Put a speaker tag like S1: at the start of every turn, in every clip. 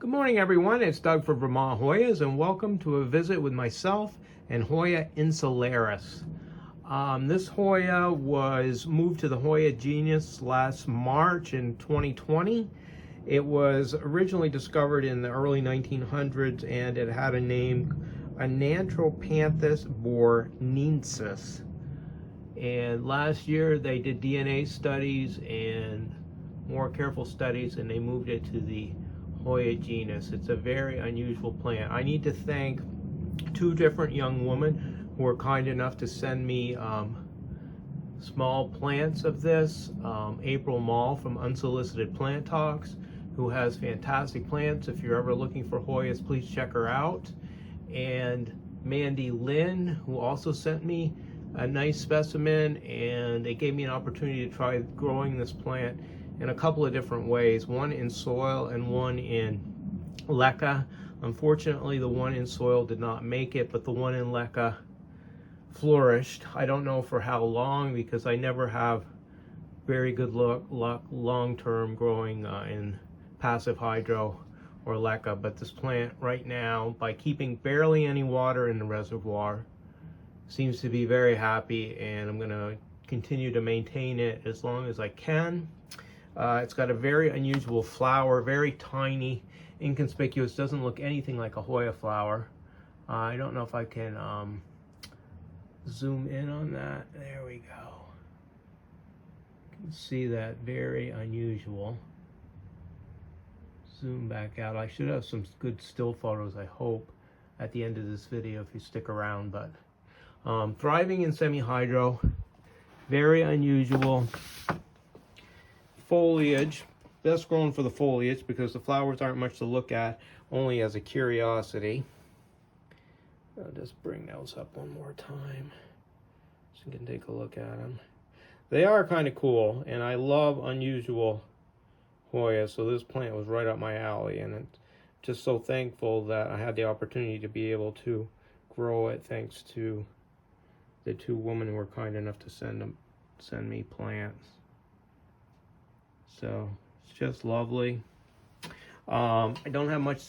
S1: Good morning, everyone. It's Doug for Vermont Hoyas, and welcome to a visit with myself and Hoya insularis. This Hoya was moved to the Hoya genus last March in 2020. It was originally discovered in the early 1900s, and it had a name, Ananthropanthus borneensis. And last year they did DNA studies and more careful studies, and they moved it to the Hoya genus. It's a very unusual plant. I need to thank two different young women who were kind enough to send me small plants of this. April Mall from Unsolicited Plant Talks, who has fantastic plants. If you're ever looking for Hoyas, please check her out. And Mandy Lynn, who also sent me a nice specimen, and they gave me an opportunity to try growing this plant in a couple of different ways, one in soil and one in leca. Unfortunately, the one in soil did not make it, but the one in leca flourished. I don't know for how long, because I never have very good luck long-term growing in passive hydro or leca, but this plant right now, by keeping barely any water in the reservoir, seems to be very happy, and I'm going to continue to maintain it as long as I can. It's got a very unusual flower, very tiny, inconspicuous, doesn't look anything like a Hoya flower. I don't know if I can zoom in on that. There we go. You can see that, very unusual. Zoom back out. I should have some good still photos, I hope, at the end of this video if you stick around. But thriving in semi-hydro, very unusual. Foliage, best grown for the foliage because the flowers aren't much to look at, only as a curiosity. I'll just bring those up one more time so you can take a look at them. They are kind of cool, and I love unusual Hoya, so this plant was right up my alley, and I'm just so thankful that I had the opportunity to be able to grow it thanks to the two women who were kind enough to send me plants. So it's just lovely. I don't have much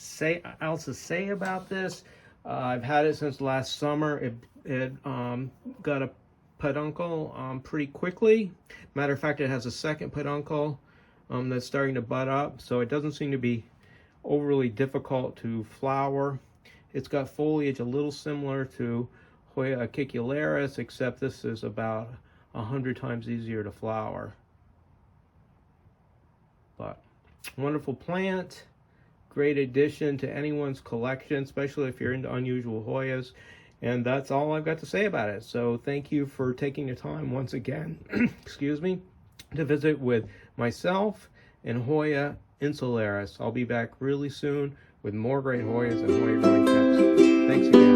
S1: else to say about this. I've had it since last summer. It got a peduncle pretty quickly. Matter of fact, it has a second peduncle that's starting to bud up, so it doesn't seem to be overly difficult to flower. It's got foliage a little similar to Hoya acicularis, except this is about 100 times easier to flower. But wonderful plant, great addition to anyone's collection, especially if you're into unusual Hoyas. And that's all I've got to say about it. So thank you for taking the time once again, excuse me, to visit with myself and Hoya insularis. I'll be back really soon with more great Hoyas and Hoya growing tips. Thanks again.